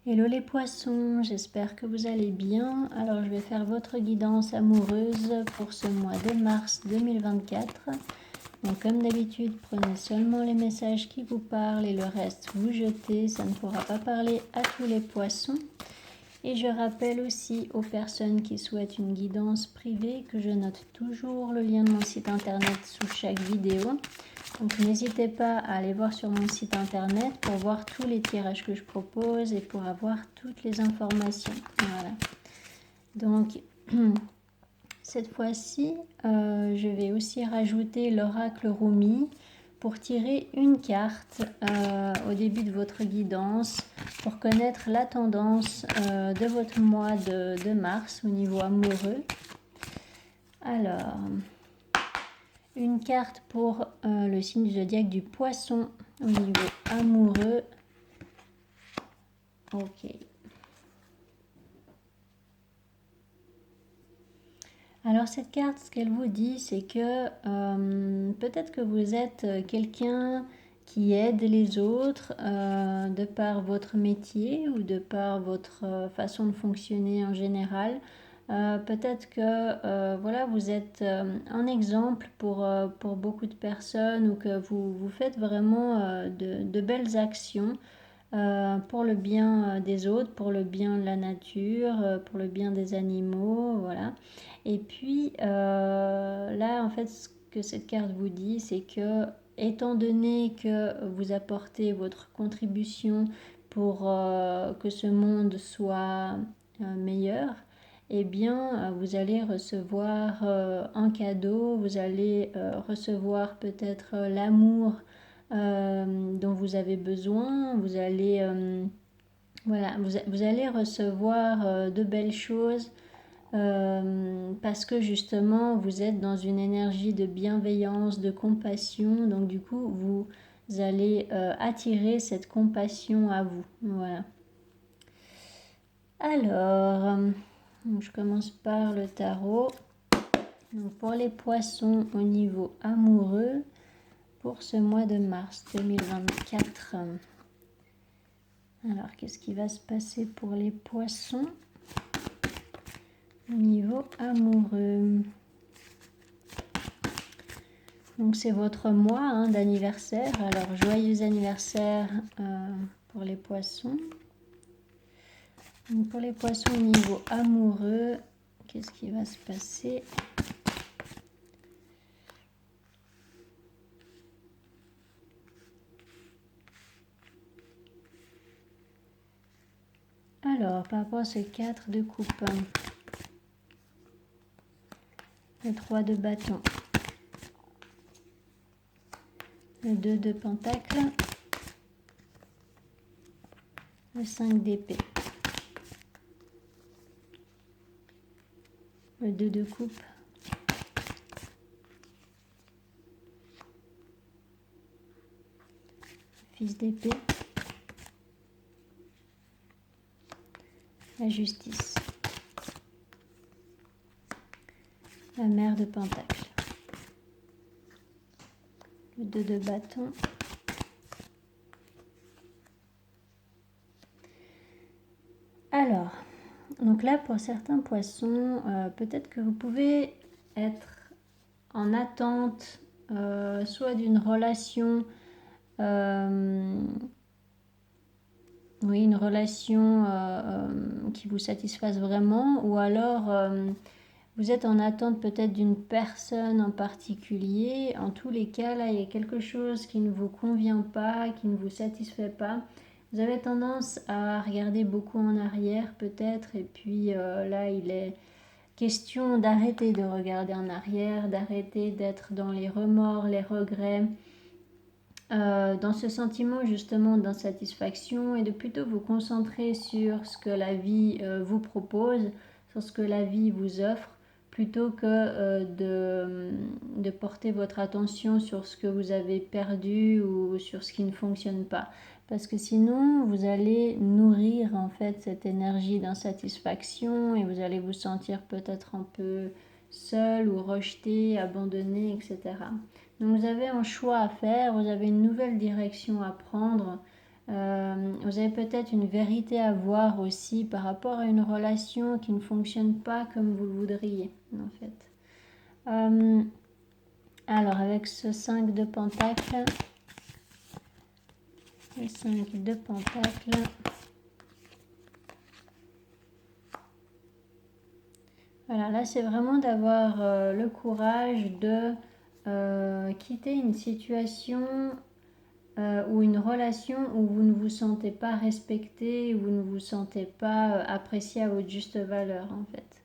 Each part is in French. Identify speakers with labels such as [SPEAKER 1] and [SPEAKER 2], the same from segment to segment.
[SPEAKER 1] Hello les poissons, j'espère que vous allez bien. Alors je vais faire votre guidance amoureuse pour ce mois de mars 2024. Donc comme d'habitude, prenez seulement les messages qui vous parlent et le reste vous jetez. Ça ne pourra pas parler à tous les poissons. Et je rappelle aussi aux personnes qui souhaitent une guidance privée que je note toujours le lien de mon site internet sous chaque vidéo. Donc n'hésitez pas à aller voir sur mon site internet pour voir tous les tirages que je propose et pour avoir toutes les informations. Voilà. Donc cette fois-ci, je vais aussi rajouter l'oracle Rumi pour tirer une carte au début de votre guidance pour connaître la tendance de votre mois de mars au niveau amoureux. Alors, une carte pour le signe du zodiaque du poisson au niveau amoureux. Ok. Alors cette carte, ce qu'elle vous dit, c'est que peut-être que vous êtes quelqu'un qui aide les autres de par votre métier ou de par votre façon de fonctionner en général. Peut-être que voilà, vous êtes un exemple pour beaucoup de personnes ou que vous faites vraiment de belles actions pour le bien des autres, pour le bien de la nature, pour le bien des animaux, voilà. Et puis là, en fait, ce que cette carte vous dit, c'est que étant donné que vous apportez votre contribution pour que ce monde soit meilleur, eh bien, vous allez recevoir un cadeau, vous allez recevoir peut-être l'amour dont vous avez besoin, vous allez, voilà, vous allez recevoir de belles choses parce que justement vous êtes dans une énergie de bienveillance, de compassion, donc du coup vous allez attirer cette compassion à vous. Voilà. Alors, je commence par le tarot. Donc pour les poissons au niveau amoureux, pour ce mois de mars 2024. Alors, qu'est-ce qui va se passer pour les poissons au niveau amoureux? Donc c'est votre mois d'anniversaire. Alors joyeux anniversaire pour les poissons. Donc, pour les poissons au niveau amoureux, qu'est-ce qui va se passer? Alors par rapport à ce 4 de coupe, le 3 de bâton, le 2 de pentacle, le 5 d'épée, le 2 de coupe, fils d'épée, la justice, la mère de pentacle, le 2 de bâton, alors, donc là pour certains poissons, peut-être que vous pouvez être en attente soit d'une relation, oui, une relation qui vous satisfasse vraiment, ou alors vous êtes en attente peut-être d'une personne en particulier. En tous les cas, là, il y a quelque chose qui ne vous convient pas, qui ne vous satisfait pas. Vous avez tendance à regarder beaucoup en arrière peut-être, et puis là, il est question d'arrêter de regarder en arrière, d'arrêter d'être dans les remords, les regrets, dans ce sentiment justement d'insatisfaction et de plutôt vous concentrer sur ce que la vie vous propose, sur ce que la vie vous offre, plutôt que de porter votre attention sur ce que vous avez perdu ou sur ce qui ne fonctionne pas. Parce que sinon, vous allez nourrir en fait cette énergie d'insatisfaction et vous allez vous sentir peut-être un peu seul ou rejeté, abandonné, etc. Donc vous avez un choix à faire, vous avez une nouvelle direction à prendre. Vous avez peut-être une vérité à voir aussi par rapport à une relation qui ne fonctionne pas comme vous le voudriez, en fait. Alors, avec ce 5 de Pentacle, le 5 de Pentacle, voilà, là c'est vraiment d'avoir le courage de quitter une situation ou une relation où vous ne vous sentez pas respecté, où vous ne vous sentez pas apprécié à votre juste valeur en fait.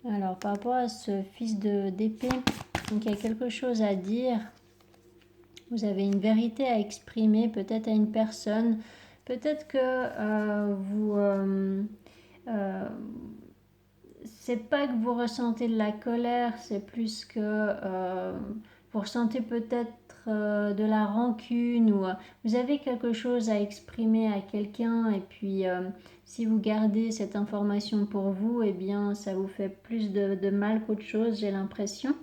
[SPEAKER 1] Alors par rapport à ce fils d'épée, donc il y a quelque chose à dire. Vous avez une vérité à exprimer peut-être à une personne. Peut-être que c'est pas que vous ressentez de la colère, c'est plus que vous ressentez peut-être de la rancune ou vous avez quelque chose à exprimer à quelqu'un et puis si vous gardez cette information pour vous, eh bien ça vous fait plus de mal qu'autre chose, j'ai l'impression.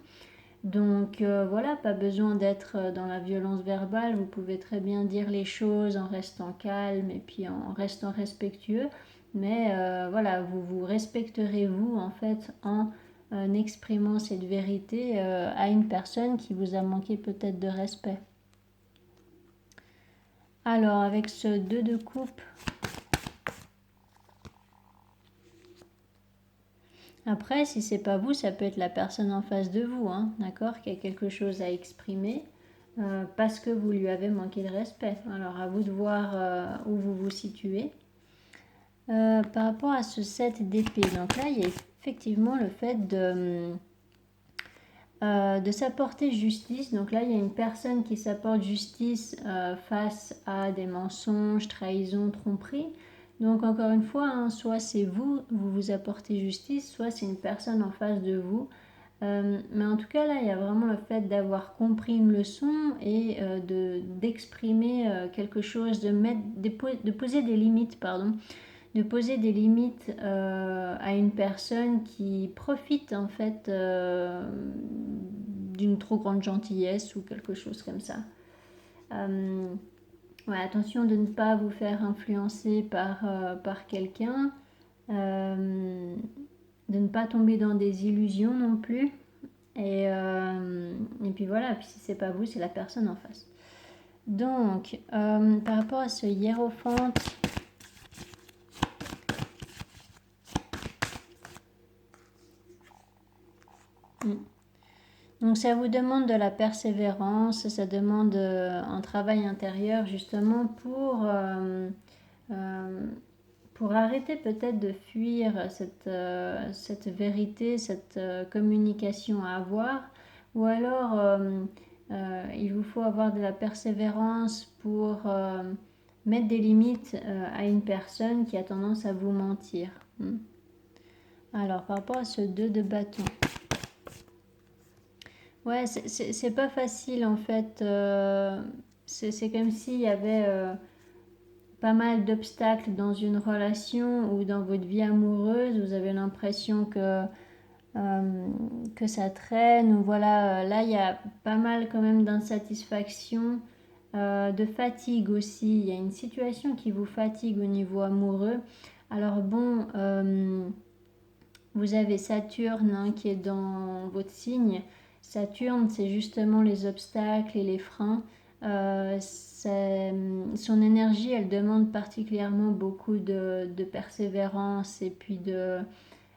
[SPEAKER 1] Donc voilà, pas besoin d'être dans la violence verbale, vous pouvez très bien dire les choses en restant calme et puis en restant respectueux. Mais voilà, vous vous respecterez vous en fait en exprimant cette vérité à une personne qui vous a manqué peut-être de respect. Alors avec ce 2 de coupe, après si c'est pas vous, ça peut être la personne en face de vous, hein, d'accord, qui a quelque chose à exprimer. Parce que vous lui avez manqué de respect. Alors à vous de voir où vous vous situez. Par rapport à ce 7 d'épée, donc là il y a effectivement le fait de s'apporter justice. Donc là il y a une personne qui s'apporte justice face à des mensonges, trahisons, tromperies. Donc encore une fois, hein, soit c'est vous, vous vous apportez justice, soit c'est une personne en face de vous. Mais en tout cas, là, il y a vraiment le fait d'avoir compris une leçon et d'exprimer quelque chose, de poser des limites, pardon, de poser des limites à une personne qui profite en fait d'une trop grande gentillesse ou quelque chose comme ça. Ouais, attention de ne pas vous faire influencer par quelqu'un. De ne pas tomber dans des illusions non plus. Et puis voilà, puis si c'est pas vous, c'est la personne en face. Donc, par rapport à ce hiérophante, donc ça vous demande de la persévérance, ça demande un travail intérieur justement pour arrêter peut-être de fuir cette vérité, cette communication à avoir, ou alors il vous faut avoir de la persévérance pour mettre des limites à une personne qui a tendance à vous mentir. Alors par rapport à ce 2 de bâton, ouais, c'est pas facile en fait, c'est comme s'il y avait pas mal d'obstacles dans une relation ou dans votre vie amoureuse, vous avez l'impression que ça traîne, ou voilà, là il y a pas mal quand même d'insatisfaction, de fatigue aussi, il y a une situation qui vous fatigue au niveau amoureux. Alors bon, vous avez Saturne hein, qui est dans votre signe. Saturne, c'est justement les obstacles et les freins. Son énergie, elle demande particulièrement beaucoup de persévérance et puis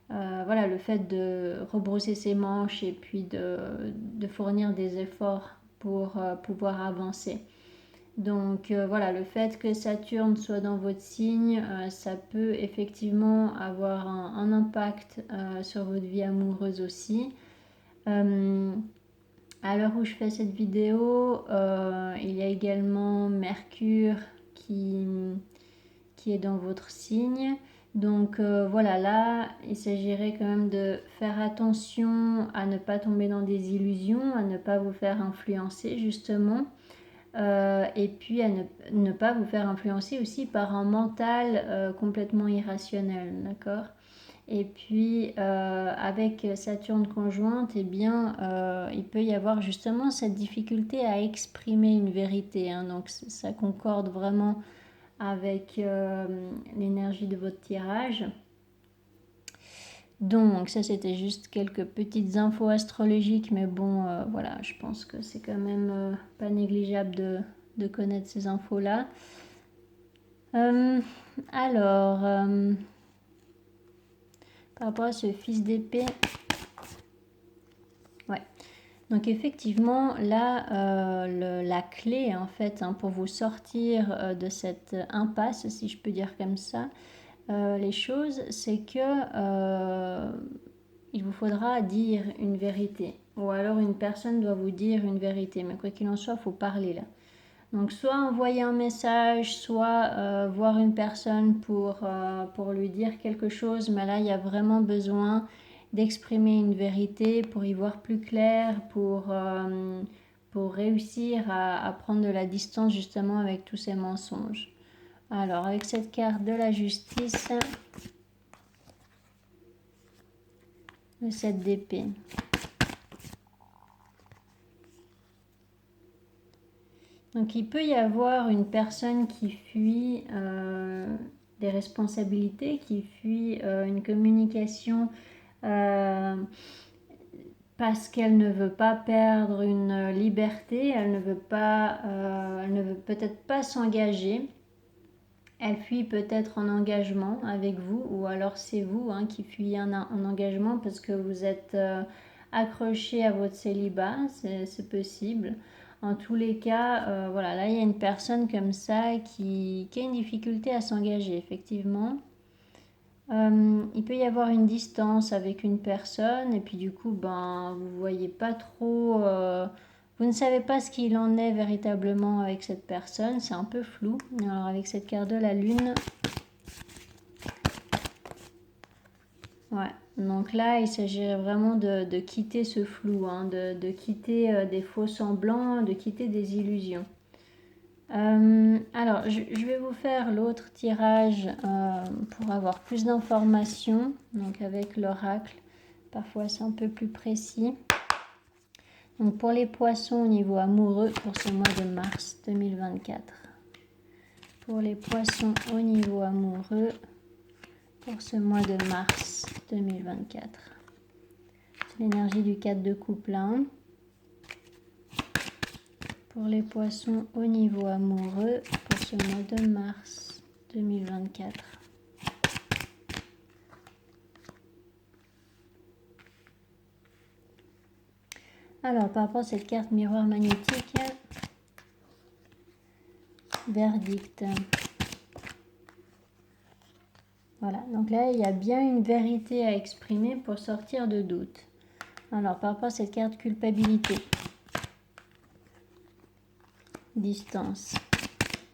[SPEAKER 1] voilà, le fait de rebrousser ses manches et puis de fournir des efforts pour pouvoir avancer. Donc voilà, le fait que Saturne soit dans votre signe, ça peut effectivement avoir un impact sur votre vie amoureuse aussi. À l'heure où je fais cette vidéo, il y a également Mercure qui est dans votre signe. Donc voilà, là, il s'agirait quand même de faire attention à ne pas tomber dans des illusions, à ne pas vous faire influencer justement. Et puis à ne pas vous faire influencer aussi par un mental complètement irrationnel, d'accord? Et puis avec Saturne conjointe, eh bien, il peut y avoir justement cette difficulté à exprimer une vérité, hein. Donc ça concorde vraiment avec l'énergie de votre tirage. Donc ça c'était juste quelques petites infos astrologiques, mais bon voilà, je pense que c'est quand même pas négligeable de connaître ces infos-là. Alors, par rapport à ce fils d'épée, ouais. Donc effectivement, là, la clé en fait hein, pour vous sortir de cette impasse, si je peux dire comme ça, les choses, c'est que il vous faudra dire une vérité. Ou alors une personne doit vous dire une vérité. Mais quoi qu'il en soit, il faut parler là. Donc soit envoyer un message, soit voir une personne pour lui dire quelque chose. Mais là, il y a vraiment besoin d'exprimer une vérité pour y voir plus clair, pour réussir à prendre de la distance justement avec tous ces mensonges. Alors, avec cette carte de la justice, le 7 d'épée. Donc, il peut y avoir une personne qui fuit des responsabilités, qui fuit une communication parce qu'elle ne veut pas perdre une liberté, elle ne veut peut-être pas s'engager. Elle fuit peut-être en engagement avec vous, ou alors c'est vous hein, qui fuyez en engagement parce que vous êtes accroché à votre célibat, c'est possible. En tous les cas, voilà, là il y a une personne comme ça qui a une difficulté à s'engager, effectivement. Il peut y avoir une distance avec une personne et puis du coup, ben, vous voyez pas trop, vous ne savez pas ce qu'il en est véritablement avec cette personne, c'est un peu flou. Alors avec cette carte de la lune, ouais. Donc là, il s'agirait vraiment de quitter ce flou, hein, de quitter des faux semblants, de quitter des illusions. Alors, je vais vous faire l'autre tirage pour avoir plus d'informations. Donc avec l'oracle, parfois c'est un peu plus précis. Donc pour les poissons au niveau amoureux pour ce mois de mars 2024. Pour les poissons au niveau amoureux pour ce mois de mars 2024. C'est l'énergie du 4 de coupe là. Pour les poissons au niveau amoureux pour ce mois de mars 2024. Alors, par rapport à cette carte miroir magnétique, verdict. Voilà, donc là, il y a bien une vérité à exprimer pour sortir de doute. Alors, par rapport à cette carte culpabilité, distance.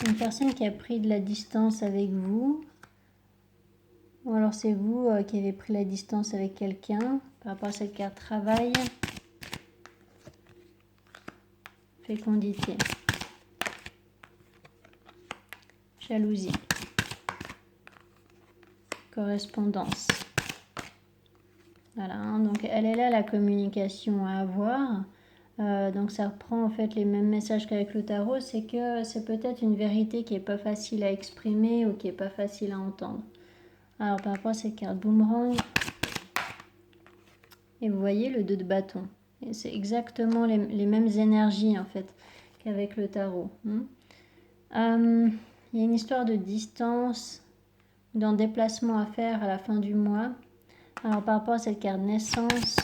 [SPEAKER 1] Une personne qui a pris de la distance avec vous, ou alors c'est vous qui avez pris la distance avec quelqu'un. Par rapport à cette carte travail, fécondité, jalousie, correspondance. Voilà, hein, donc elle est là la communication à avoir. Donc ça reprend en fait les mêmes messages qu'avec le tarot, c'est que c'est peut-être une vérité qui n'est pas facile à exprimer ou qui n'est pas facile à entendre. Alors par rapport à cette carte boomerang, et vous voyez le 2 de bâton. Et c'est exactement les mêmes énergies en fait qu'avec le tarot. Il y a une histoire de distance, d'un déplacement à faire à la fin du mois. Alors par rapport à cette carte naissance,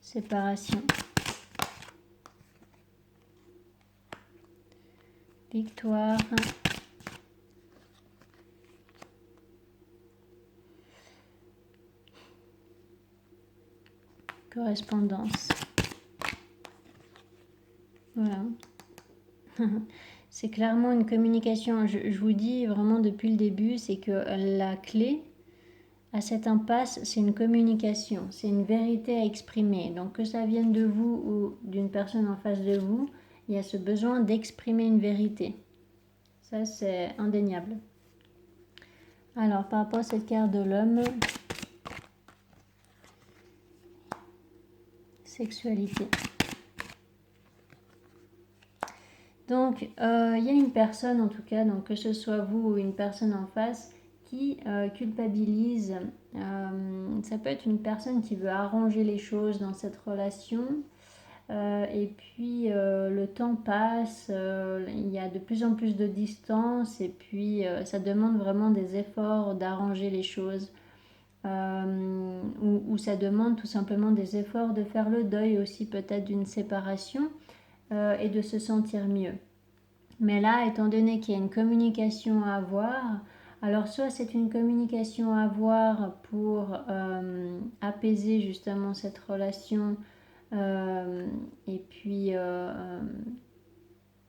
[SPEAKER 1] séparation, victoire, correspondance. Voilà. C'est clairement une communication. Je vous dis vraiment depuis le début, c'est que la clé à cette impasse, c'est une communication, c'est une vérité à exprimer. Donc que ça vienne de vous ou d'une personne en face de vous, il y a ce besoin d'exprimer une vérité. Ça, c'est indéniable. Alors, par rapport à cette carte de l'homme, sexualité. Donc, il y a une personne, en tout cas, donc que ce soit vous ou une personne en face, qui culpabilise. Ça peut être une personne qui veut arranger les choses dans cette relation. Et puis, le temps passe, il y a de plus en plus de distance, et puis ça demande vraiment des efforts d'arranger les choses. Ou ça demande tout simplement des efforts de faire le deuil aussi peut-être d'une séparation et de se sentir mieux. Mais là, étant donné qu'il y a une communication à avoir, alors soit c'est une communication à avoir pour apaiser justement cette relation et puis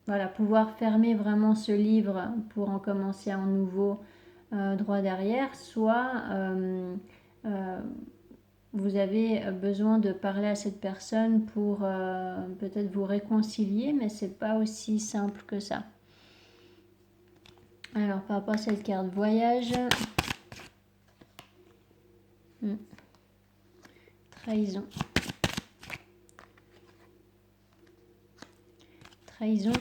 [SPEAKER 1] voilà, pouvoir fermer vraiment ce livre pour en commencer un nouveau droit derrière, soit vous avez besoin de parler à cette personne pour peut-être vous réconcilier, mais c'est pas aussi simple que ça. Alors, par rapport à cette carte voyage, trahison. Trahison.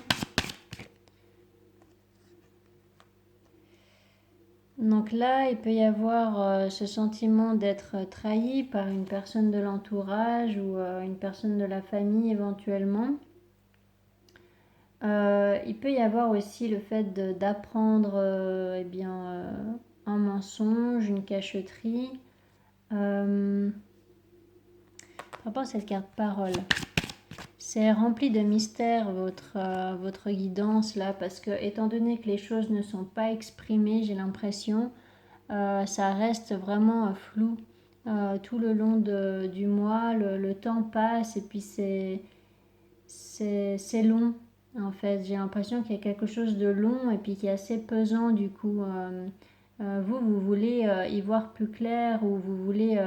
[SPEAKER 1] Donc là, il peut y avoir ce sentiment d'être trahi par une personne de l'entourage ou une personne de la famille éventuellement. Il peut y avoir aussi le fait d'apprendre un mensonge, une cacheterie. Par rapport à cette carte parole, c'est rempli de mystères votre guidance là, parce que étant donné que les choses ne sont pas exprimées, j'ai l'impression, ça reste vraiment flou tout le long du mois. Le temps passe et puis c'est long. En fait, j'ai l'impression qu'il y a quelque chose de long et puis qui est assez pesant du coup. Vous voulez y voir plus clair ou vous voulez...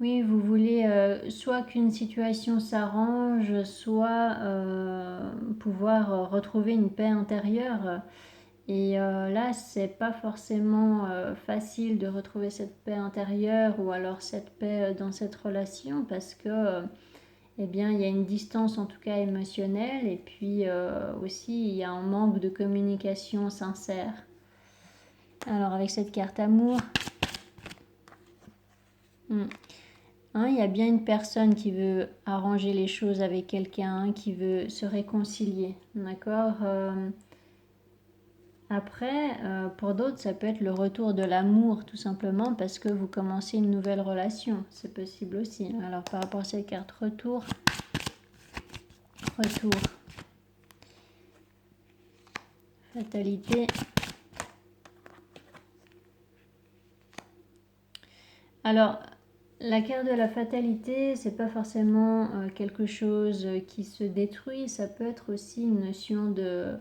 [SPEAKER 1] oui, vous voulez soit qu'une situation s'arrange, soit pouvoir retrouver une paix intérieure. Et là, c'est pas forcément facile de retrouver cette paix intérieure ou alors cette paix dans cette relation parce que eh bien, il y a une distance en tout cas émotionnelle et puis aussi il y a un manque de communication sincère. Alors avec cette carte amour, il y a bien une personne qui veut arranger les choses avec quelqu'un, qui veut se réconcilier, d'accord. Après, pour d'autres, ça peut être le retour de l'amour, tout simplement, parce que vous commencez une nouvelle relation. C'est possible aussi. Alors, par rapport à cette carte retour, fatalité. Alors, la carte de la fatalité, c'est pas forcément quelque chose qui se détruit. Ça peut être aussi une notion de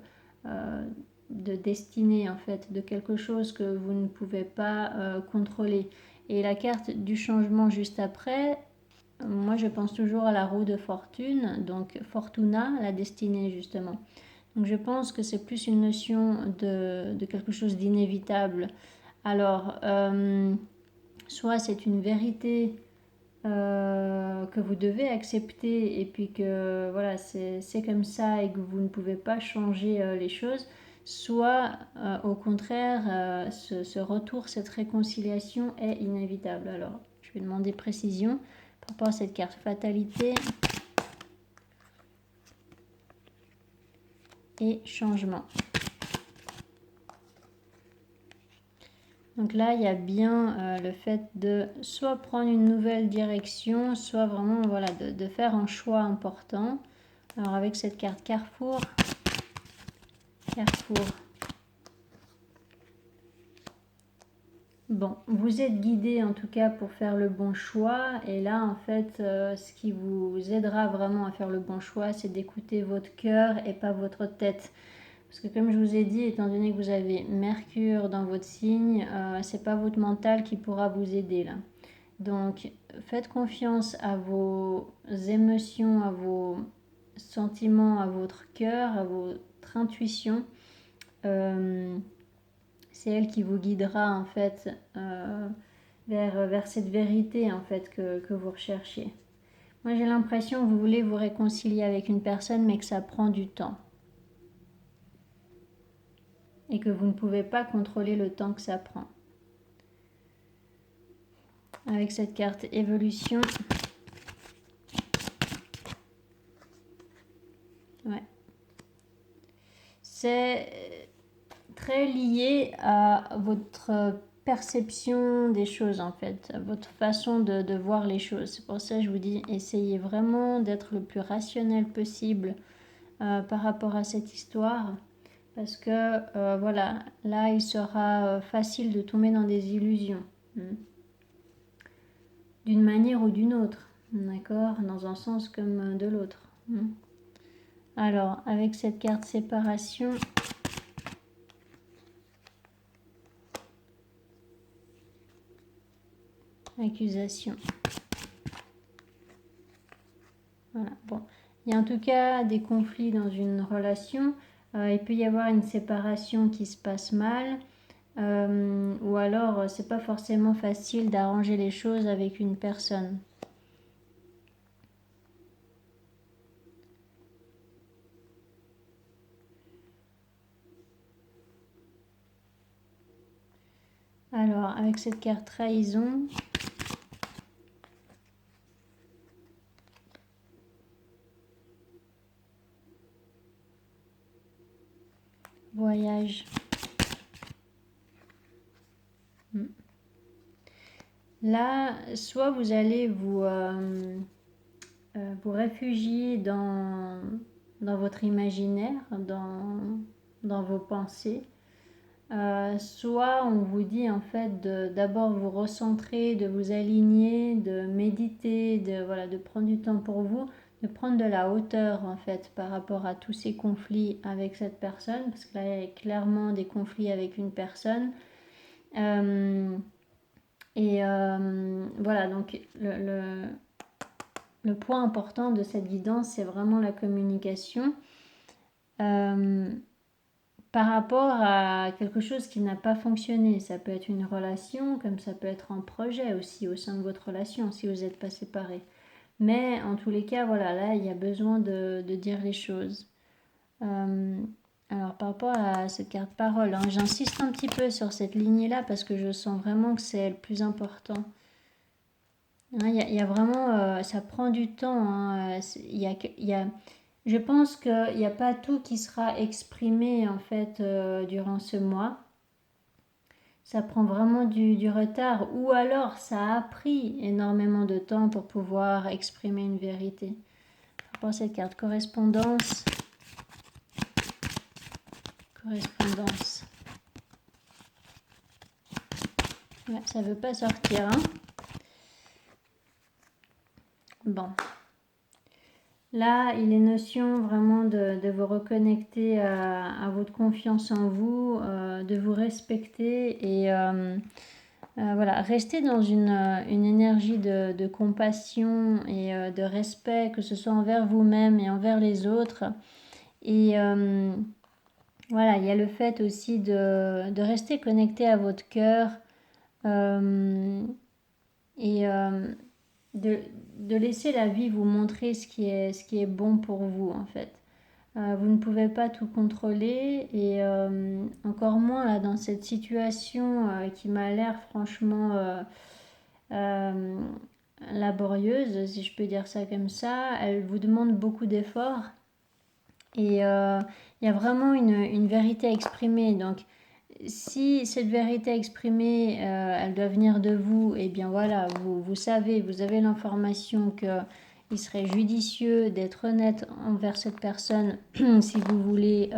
[SPEAKER 1] destinée, en fait, de quelque chose que vous ne pouvez pas contrôler. Et la carte du changement juste après, moi je pense toujours à la roue de fortune, donc Fortuna, la destinée justement. Donc je pense que c'est plus une notion de quelque chose d'inévitable. Alors, soit c'est une vérité que vous devez accepter et puis que voilà, c'est comme ça et que vous ne pouvez pas changer les choses, soit au contraire, ce retour, cette réconciliation est inévitable. Alors, je vais demander précision par rapport à cette carte fatalité et changement. Donc là, il y a bien le fait de soit prendre une nouvelle direction, soit vraiment voilà, de faire un choix important. Alors avec cette carte Carrefour, bon, vous êtes guidé en tout cas pour faire le bon choix. Et là, en fait, ce qui vous aidera vraiment à faire le bon choix, c'est d'écouter votre cœur et pas votre tête. Parce que comme je vous ai dit, étant donné que vous avez Mercure dans votre signe, c'est pas votre mental qui pourra vous aider là. Donc, faites confiance à vos émotions, à vos sentiments, à votre cœur, à votre intuition. c'est elle qui vous guidera en fait vers cette vérité en fait que vous recherchez. Moi j'ai l'impression que vous voulez vous réconcilier avec une personne mais que ça prend du temps. Et que vous ne pouvez pas contrôler le temps que ça prend. Avec cette carte évolution. Ouais. C'est très lié à votre perception des choses en fait, à votre façon de voir les choses. C'est pour ça que je vous dis, essayez vraiment d'être le plus rationnel possible par rapport à cette histoire. Parce que voilà, là il sera facile de tomber dans des illusions. D'une manière ou d'une autre, d'accord, dans un sens comme de l'autre. Alors, avec cette carte séparation, accusation. Voilà, bon. Il y a en tout cas des conflits dans une relation. Il peut y avoir une séparation qui se passe mal. Ou alors, c'est pas forcément facile d'arranger les choses avec une personne. Alors, avec cette carte trahison, voyage. Là, soit vous allez vous réfugier dans votre imaginaire, dans vos pensées. Soit on vous dit en fait d'abord vous recentrer, de vous aligner, de méditer, de prendre du temps pour vous, de prendre de la hauteur en fait par rapport à tous ces conflits avec cette personne, parce que là il y a clairement des conflits avec une personne. Voilà, donc le point important de cette guidance, c'est vraiment la communication par rapport à quelque chose qui n'a pas fonctionné. Ça peut être une relation, comme ça peut être un projet aussi au sein de votre relation, si vous n'êtes pas séparés. Mais en tous les cas, voilà, là, il y a besoin de dire les choses. Alors, par rapport à cette carte parole, hein, j'insiste un petit peu sur cette lignée-là parce que je sens vraiment que c'est le plus important. Il y a vraiment, ça prend du temps. Hein, je pense qu'il n'y a pas tout qui sera exprimé en fait durant ce mois. Ça prend vraiment du retard ou alors ça a pris énormément de temps pour pouvoir exprimer une vérité. Par rapport à cette carte correspondance. Correspondance. Ouais, ça veut pas sortir. Hein. Bon. Là, il est notion vraiment de vous reconnecter à votre confiance en vous, de vous respecter et voilà, rester dans une énergie de compassion et de respect, que ce soit envers vous-même et envers les autres. Et voilà, il y a le fait aussi de rester connecté à votre cœur et de laisser la vie vous montrer ce qui est bon pour vous en fait. Vous ne pouvez pas tout contrôler et encore moins là, dans cette situation qui m'a l'air franchement laborieuse, si je peux dire ça comme ça. Elle vous demande beaucoup d'efforts et il y a vraiment une vérité à exprimer. Donc si cette vérité exprimée, elle doit venir de vous, et bien voilà, vous savez, vous avez l'information qu'il serait judicieux d'être honnête envers cette personne si vous voulez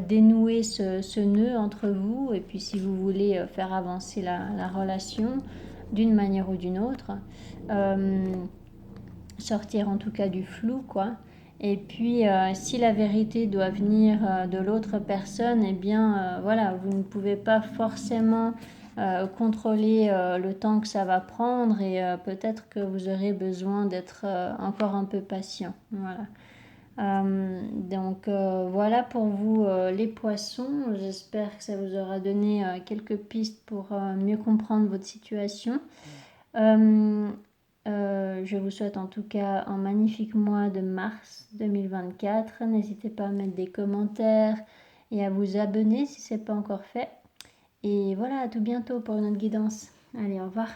[SPEAKER 1] dénouer ce nœud entre vous, et puis si vous voulez faire avancer la relation d'une manière ou d'une autre, sortir en tout cas du flou, quoi. Et puis, si la vérité doit venir de l'autre personne, eh bien, voilà, vous ne pouvez pas forcément contrôler le temps que ça va prendre et peut-être que vous aurez besoin d'être encore un peu patient. Voilà. Voilà pour vous les poissons. J'espère que ça vous aura donné quelques pistes pour mieux comprendre votre situation. Euh, je vous souhaite en tout cas un magnifique mois de mars 2024. N'hésitez pas à mettre des commentaires et à vous abonner si ce n'est pas encore fait. Et voilà, à tout bientôt pour une autre guidance. Allez, au revoir.